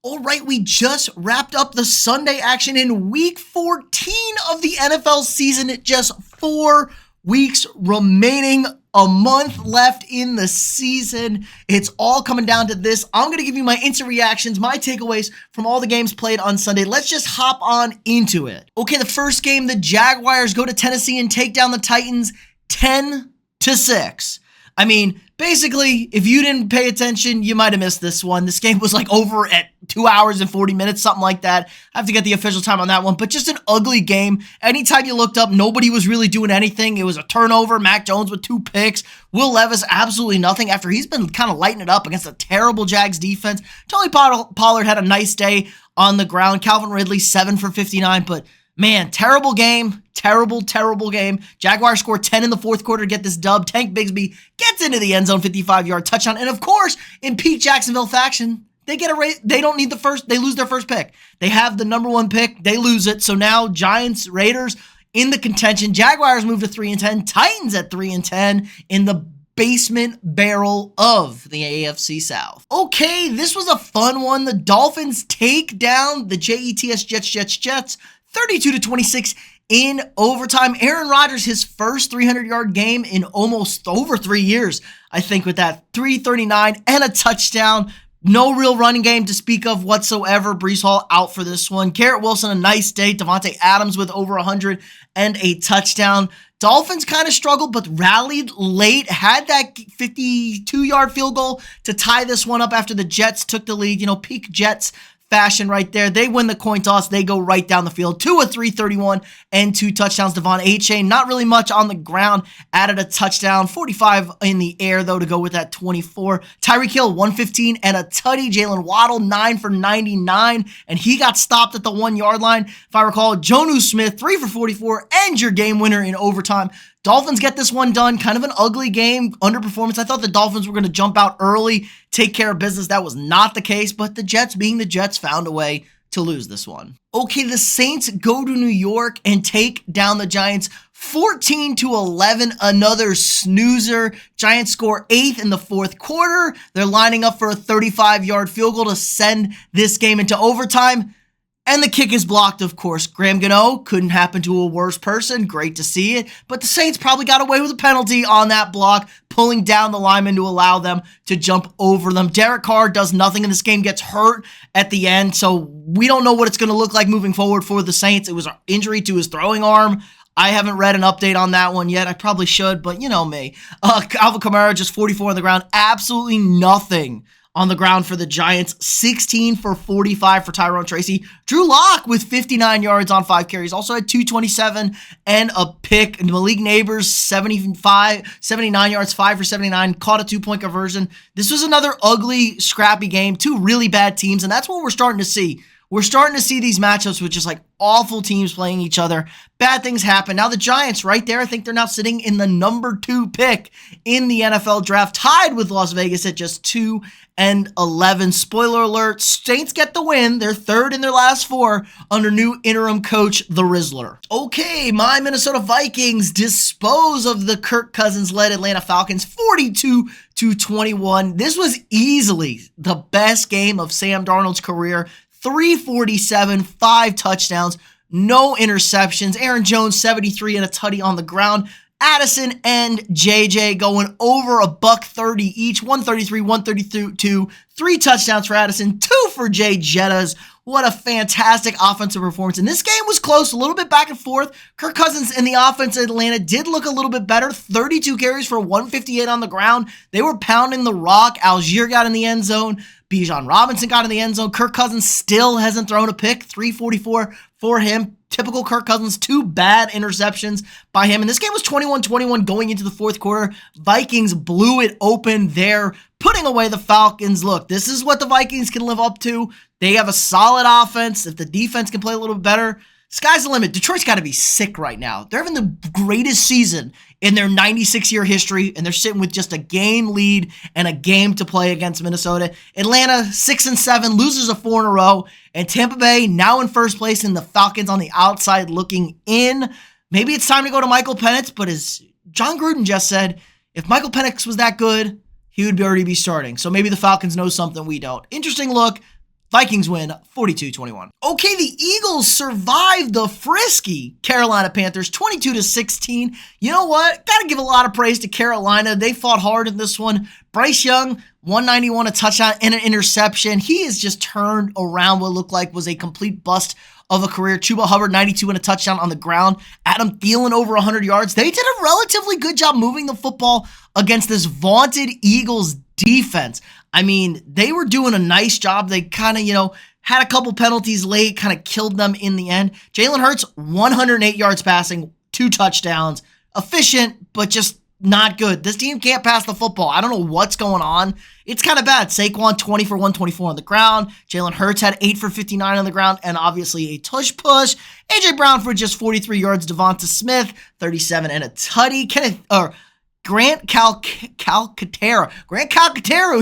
All right, we just wrapped up the Sunday action in week 14 of the NFL season. Just 4 weeks remaining, a month left in the season. It's all coming down to this. I'm going to give you my instant reactions, my takeaways from all the games played on Sunday. Let's just hop on into it. Okay, the first game, the Jaguars go to Tennessee and take down the Titans 10-6. I mean, basically, if you didn't pay attention, you might have missed this one. This game was like over at 2 hours and 40 minutes, something like that. I have to get the official time on that one, but just an ugly game. Anytime you looked up, nobody was really doing anything. It was a turnover. Mac Jones with 2 picks. Will Levis, absolutely nothing after he's been kind of lighting it up against a terrible Jags defense. Tony Pollard had a nice day on the ground. Calvin Ridley, 7 for 59, but man, terrible game. Terrible game. Jaguars score 10 in the fourth quarter to get this dub. Tank Bigsby gets into the end zone, 55-yard touchdown. And of course, in peak Jacksonville faction, they don't need the first. They lose their first pick. They have the number 1 pick. They lose it. So now Giants, Raiders in the contention. Jaguars move to 3-10. Titans at 3-10 in the basement barrel of the AFC South. Okay, this was a fun one. The Dolphins take down the Jets 32-26 in overtime. Aaron Rodgers, his first 300-yard game in almost over 3 years, I think, with that 339 and a touchdown. No real running game to speak of whatsoever. Breece Hall out for this one. Garrett Wilson, a nice day. Devontae Adams with over 100 and a touchdown. Dolphins kind of struggled, but rallied late. Had that 52-yard field goal to tie this one up after the Jets took the lead. Peak Jets fashion right there. They win the coin toss. They go right down the field. 331 and 2 touchdowns. Devon Achane, not really much on the ground, added a touchdown. 45 in the air, though, to go with that 24. Tyreek Hill, 115 and a tutty. Jalen Waddle, 9 for 99, and he got stopped at the 1-yard line. If I recall, Jonnu Smith, 3 for 44, and your game winner in overtime. Dolphins get this one done. Kind of an ugly game, underperformance. I thought the Dolphins were going to jump out early, take care of business. That was not the case, but the Jets, being the Jets, found a way to lose this one. Okay, the Saints go to New York and take down the Giants 14-11, another snoozer. Giants score 8th in the fourth quarter. They're lining up for a 35-yard field goal to send this game into overtime. And the kick is blocked, of course. Graham Gano, couldn't happen to a worse person. Great to see it. But the Saints probably got away with a penalty on that block, pulling down the lineman to allow them to jump over them. Derek Carr does nothing in this game, gets hurt at the end. So we don't know what it's going to look like moving forward for the Saints. It was an injury to his throwing arm. I haven't read an update on that one yet. I probably should, but you know me. Alvin Kamara, just 44 on the ground. Absolutely nothing on the ground for the Giants. 16 for 45 for Tyrone Tracy. Drew Lock with 59 yards on 5 carries. Also had 227 and a pick. Malik Neighbors, 79 yards, 5 for 79. Caught a 2-point conversion. This was another ugly, scrappy game. 2 really bad teams, and that's what we're starting to see. We're starting to see these matchups with just like awful teams playing each other. Bad things happen. Now the Giants right there, I think they're now sitting in the number 2 pick in the NFL draft, tied with Las Vegas at just 2-11. Spoiler alert, Saints get the win. They're 3rd in their last 4 under new interim coach, the Rizzler. Okay, my Minnesota Vikings dispose of the Kirk Cousins-led Atlanta Falcons 42-21. This was easily the best game of Sam Darnold's career. 347, 5 touchdowns, no interceptions. Aaron Jones, 73 and a tutty on the ground. Addison and JJ going over $130 each, 133, 132, 3 touchdowns for Addison, 2 for Jay Jettas. What a fantastic offensive performance. And this game was close, a little bit back and forth. Kirk Cousins in the offense in Atlanta did look a little bit better. 32 carries for 158 on the ground. They were pounding the rock. Algier got in the end zone. Bijan Robinson got in the end zone. Kirk Cousins still hasn't thrown a pick. 344 for him. Typical Kirk Cousins, 2 bad interceptions by him. And this game was 21-21 going into the fourth quarter. Vikings blew it open there, putting away the Falcons. Look, this is what the Vikings can live up to. They have a solid offense. If the defense can play a little bit better, sky's the limit. Detroit's got to be sick right now. They're having the greatest season in their 96-year history, and they're sitting with just a game lead and a game to play against Minnesota. Atlanta, 6-7, loses a 4 in a row, and Tampa Bay now in first place, and the Falcons on the outside looking in. Maybe it's time to go to Michael Penix, but as John Gruden just said, if Michael Penix was that good, he would already be starting. So maybe the Falcons know something we don't. Interesting look. Vikings win 42-21. Okay, the Eagles survived the frisky Carolina Panthers 22-16. You know what? Got to give a lot of praise to Carolina. They fought hard in this one. Bryce Young, 191, a touchdown and an interception. He has just turned around what looked like was a complete bust of a career. Chuba Hubbard, 92 and a touchdown on the ground. Adam Thielen over 100 yards. They did a relatively good job moving the football against this vaunted Eagles defense. I mean, they were doing a nice job. They kind of, had a couple penalties late, kind of killed them in the end. Jalen Hurts, 108 yards passing, 2 touchdowns. Efficient, but just not good. This team can't pass the football. I don't know what's going on. It's kind of bad. Saquon, 20 for 124 on the ground. Jalen Hurts had 8 for 59 on the ground, and obviously a tush push. A.J. Brown for just 43 yards. Devonta Smith, 37 and a tutty. Grant Calcaterra,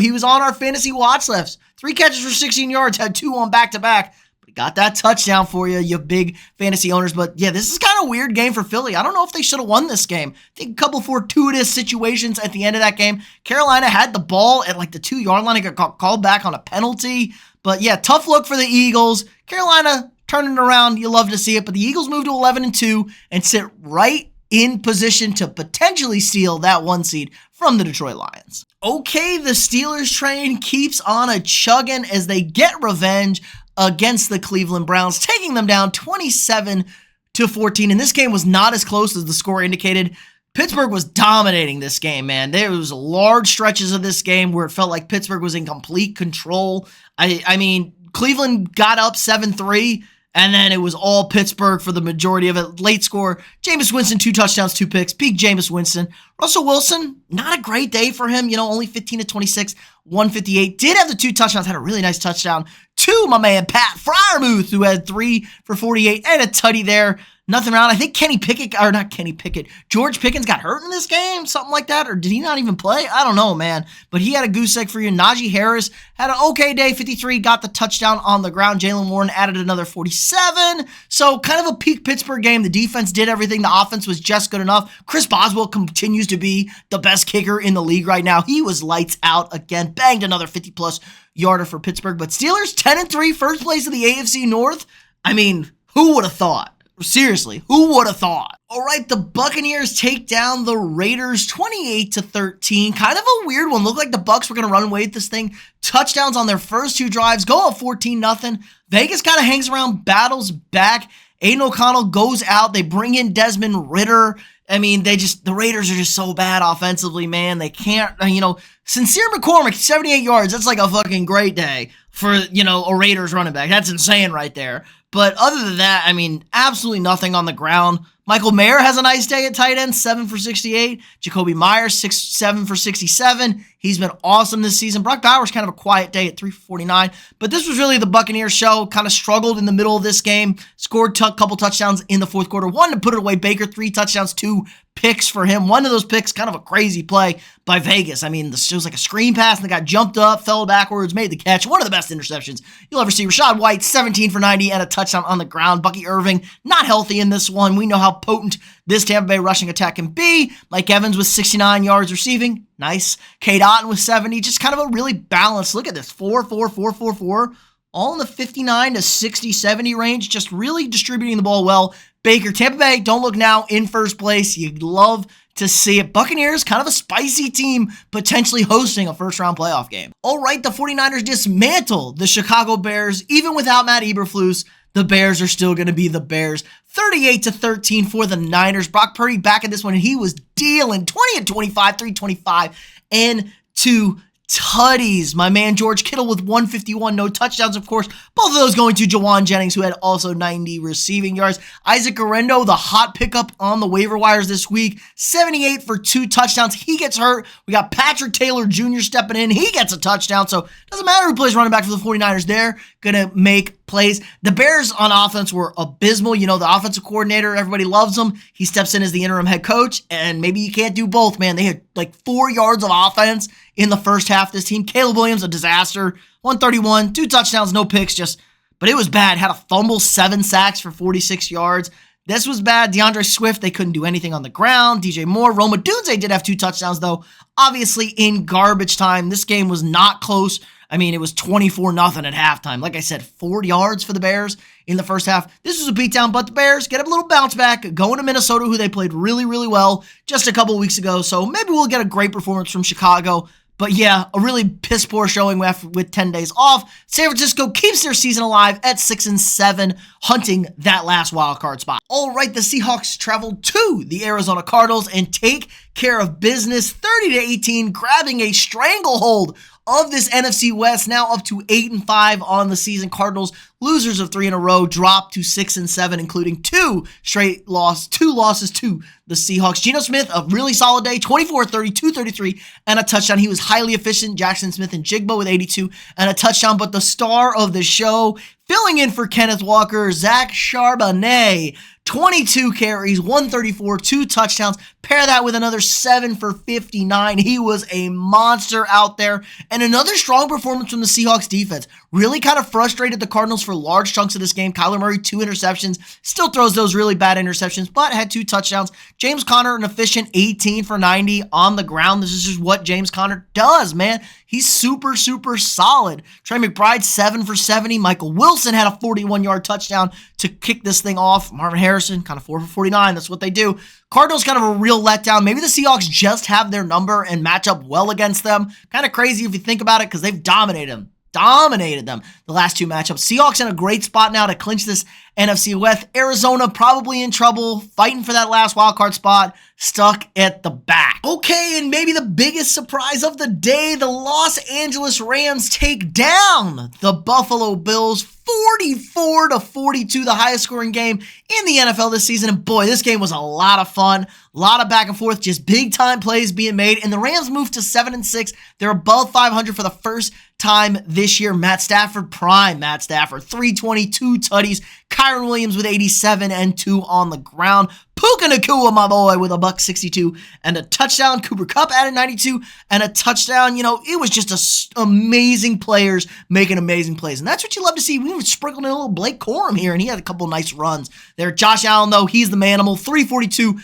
he was on our fantasy watch list. 3 catches for 16 yards, had 2 on back-to-back. But he got that touchdown for you big fantasy owners. But yeah, this is kind of a weird game for Philly. I don't know if they should have won this game. I think a couple fortuitous situations at the end of that game. Carolina had the ball at like the 2-yard line. It got called back on a penalty. But yeah, tough look for the Eagles. Carolina turning it around. You love to see it. But the Eagles move to 11-2 and sit right in position to potentially steal that 1 seed from the Detroit Lions. Okay, the Steelers train keeps on a chugging as they get revenge against the Cleveland Browns, taking them down 27-14. And this game was not as close as the score indicated. Pittsburgh was dominating this game, man. There was large stretches of this game where it felt like Pittsburgh was in complete control. I mean, Cleveland got up 7-3. And then it was all Pittsburgh for the majority of it. Late score, Jameis Winston, 2 touchdowns, 2 picks. Peak Jameis Winston. Russell Wilson, not a great day for him. Only 15-26, 158. Did have the 2 touchdowns, had a really nice touchdown to my man Pat Freiermuth, who had 3 for 48 and a tutty there. Nothing around. I think George Pickens got hurt in this game, something like that, or did he not even play? I don't know, man. But he had a goose egg for you. Najee Harris had an okay day, 53, got the touchdown on the ground. Jalen Warren added another 47. So kind of a peak Pittsburgh game. The defense did everything. The offense was just good enough. Chris Boswell continues to be the best kicker in the league right now. He was lights out again. Banged another 50-plus yarder for Pittsburgh. But Steelers, 10-3, first place in the AFC North. I mean, who would have thought? Seriously, who would have thought? All right, the Buccaneers take down the Raiders 28-13. Kind of a weird one. Looked like the Bucs were going to run away with this thing. Touchdowns on their first 2 drives. Go up 14-0. Vegas kind of hangs around, battles back. Aiden O'Connell goes out. They bring in Desmond Ridder. I mean, the Raiders are just so bad offensively, man. They can't, Sincere McCormick, 78 yards. That's like a fucking great day for, a Raiders running back. That's insane right there. But other than that, I mean, absolutely nothing on the ground. Michael Mayer has a nice day at tight end, 7 for 68. Jacoby Myers, 7 for 67. He's been awesome this season. Brock Bowers, kind of a quiet day at 3 for 49. But this was really the Buccaneers show. Kind of struggled in the middle of this game. Scored a couple touchdowns in the fourth quarter. One to put it away. Baker, 3 touchdowns, 2 picks for him. One of those picks, kind of a crazy play by Vegas. I mean, it was like a screen pass, and the guy jumped up, fell backwards, made the catch. One of the best interceptions you'll ever see. Rashad White, 17 for 90 and a touchdown on the ground. Bucky Irving, not healthy in this one. We know how potent this Tampa Bay rushing attack can be. Mike Evans with 69 yards receiving. Nice. Cade Otton with 70. Just kind of a really balanced. Look at this. 4, 4, 4, 4, 4. All in the 59 to 60, 70 range. Just really distributing the ball well. Baker, Tampa Bay, don't look now, in first place. You'd love to see it. Buccaneers, kind of a spicy team, potentially hosting a first-round playoff game. All right, the 49ers dismantle the Chicago Bears. Even without Matt Eberflus, the Bears are still going to be the Bears. 38-13 for the Niners. Brock Purdy back in this one, and he was dealing 20-25, 325, and 2 tutties. My man George Kittle with 151, no touchdowns, of course. Both of those going to Jawan Jennings, who had also 90 receiving yards. Isaac Guerrero, the hot pickup on the waiver wires this week, 78 for 2 touchdowns. He gets hurt. We got Patrick Taylor Jr. stepping in. He gets a touchdown, so it doesn't matter who plays running back for the 49ers. They're going to make plays. The Bears on offense were abysmal. The offensive coordinator, everybody loves him. He steps in as the interim head coach, and maybe you can't do both, man. They had like 4 yards of offense in the first half. This team, Caleb Williams, a disaster. 131, 2 touchdowns, no picks, but it was bad. Had a fumble, 7 sacks for 46 yards. This was bad. DeAndre Swift, they couldn't do anything on the ground. DJ Moore, Roma Dunze did have 2 touchdowns, though, obviously in garbage time. This game was not close. I mean, it was 24-0 at halftime. Like I said, 4 yards for the Bears in the first half. This was a beatdown, but the Bears get a little bounce back, going to Minnesota, who they played really, really well just a couple of weeks ago. So maybe we'll get a great performance from Chicago. But yeah, a really piss-poor showing with 10 days off. San Francisco keeps their season alive at 6-7, hunting that last wild card spot. All right, the Seahawks travel to the Arizona Cardinals and take care of business 30-18, grabbing a stranglehold of this NFC West, now up to 8-5 on the season. Cardinals, losers of 3 in a row, drop to 6-7, including two losses to the Seahawks. Geno Smith, a really solid day, 24-30, 233, and a touchdown. He was highly efficient. Jackson Smith and Jigba with 82 and a touchdown, but the star of the show, filling in for Kenneth Walker, Zach Charbonnet, 22 carries, 134, 2 touchdowns. Pair that with another 7 for 59. He was a monster out there. And another strong performance from the Seahawks defense. Really kind of frustrated the Cardinals for large chunks of this game. Kyler Murray, 2 interceptions. Still throws those really bad interceptions, but had 2 touchdowns. James Conner, an efficient 18 for 90 on the ground. This is just what James Conner does, man. He's super, super solid. Trey McBride, 7 for 70. Michael Wilson had a 41-yard touchdown to kick this thing off. Marvin Harrison, kind of 4 for 49. That's what they do. Cardinals kind of a real letdown. Maybe the Seahawks just have their number and match up well against them. Kind of crazy if you think about it because they've dominated them the last 2 matchups. Seahawks in a great spot now to clinch this NFC West. Arizona probably in trouble, fighting for that last wild card spot, stuck at the back. Okay, and maybe the biggest surprise of the day, the Los Angeles Rams take down the Buffalo Bills 44-42, the highest scoring game in the NFL this season. And boy, this game was a lot of fun. A lot of back and forth, just big time plays being made. And the Rams moved to 7-6. They're above 500 for the first time this year. Matt Stafford, prime Matt Stafford, 322 tutties. Kyron Williams with 87 and 2 on the ground. Puka Nacua, my boy, with a $162 and a touchdown. Cooper Kupp added 92 and a touchdown. You know, it was just amazing players making amazing plays. And that's what you love to see. We even sprinkled in a little Blake Corum here, and he had a couple nice runs there. Josh Allen, though, he's the manimal. 342,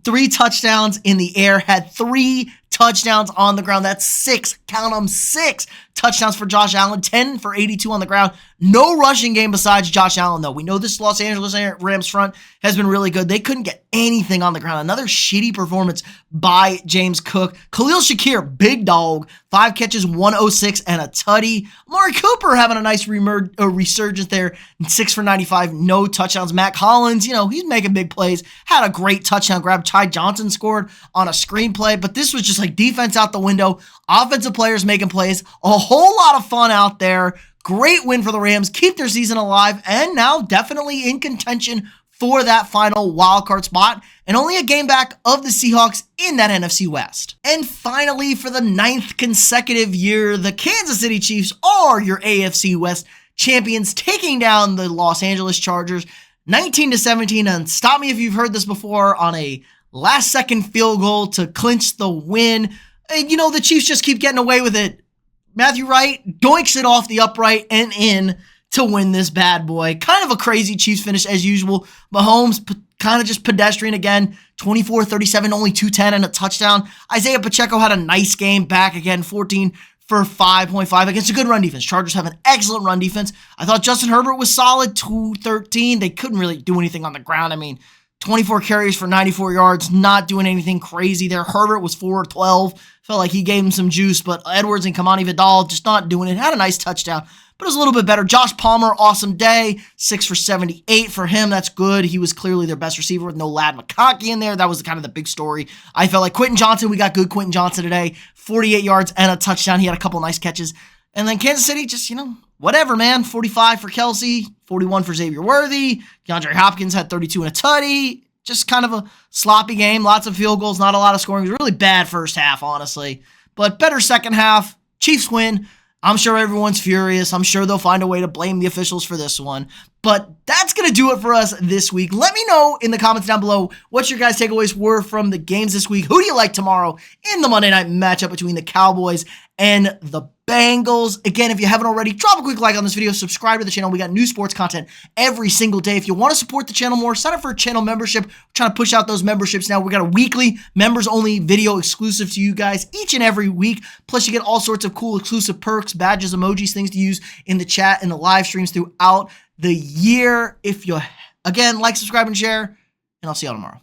3 touchdowns in the air, had 3 touchdowns on the ground. That's 6, count them, 6 touchdowns for Josh Allen, 10 for 82 on the ground. No rushing game besides Josh Allen, though. We know this Los Angeles Rams front has been really good. They couldn't get anything on the ground. Another shitty performance by James Cook. Khalil Shakir, big dog, 5 catches, 106 and a tutty. Amari Cooper having a nice resurgence there, 6 for 95, no touchdowns. Matt Collins, you know, he's making big plays. Had a great touchdown grab. Ty Johnson scored on a screenplay, but this was just like defense out the window. Offensive players making plays. A whole lot of fun out there. Great win for the Rams. Keep their season alive and now definitely in contention for that final wildcard spot, and only a game back of the Seahawks in that NFC West. And finally, for the 9th consecutive year, the Kansas City Chiefs are your AFC West champions, taking down the Los Angeles Chargers 19-17. And stop me if you've heard this before, on a last-second field goal to clinch the win. And, you know, the Chiefs just keep getting away with it. Matthew Wright doinks it off the upright and in to win this bad boy. Kind of a crazy Chiefs finish as usual. Mahomes kind of just pedestrian again. 24-37, only 210 and a touchdown. Isaiah Pacheco had a nice game back again, 14 for 5.5 against a good run defense. Chargers have an excellent run defense. I thought Justin Herbert was solid, 213. They couldn't really do anything on the ground. I mean, 24 carries for 94 yards, not doing anything crazy there. Herbert was 4-12. Felt like he gave him some juice, but Edwards and Kamani Vidal just not doing it. Had a nice touchdown, but it was a little bit better. Josh Palmer, awesome day. 6 for 78 for him. That's good. He was clearly their best receiver with no Lad McConkey in there. That was kind of the big story. I felt like Quentin Johnson, we got good Quentin Johnson today. 48 yards and a touchdown. He had a couple nice catches. And then Kansas City, just, you know, whatever, man. 45 for Kelsey, 41 for Xavier Worthy. DeAndre Hopkins had 32 and a tutty. Just kind of a sloppy game. Lots of field goals, not a lot of scoring. It was a really bad first half, honestly. But better second half. Chiefs win. I'm sure everyone's furious. I'm sure they'll find a way to blame the officials for this one. But that's going to do it for us this week. Let me know in the comments down below what your guys' takeaways were from the games this week. Who do you like tomorrow in the Monday night matchup between the Cowboys and the Bengals. Again, if you haven't already, drop a quick like on this video, subscribe to the channel. We got new sports content every single day. If you want to support the channel more, sign up for a channel membership. We're trying to push out those memberships now. We got a weekly members-only video exclusive to you guys each and every week. Plus, you get all sorts of cool exclusive perks, badges, emojis, things to use in the chat and the live streams throughout the year. If you, again, like, subscribe, and share, and I'll see y'all tomorrow.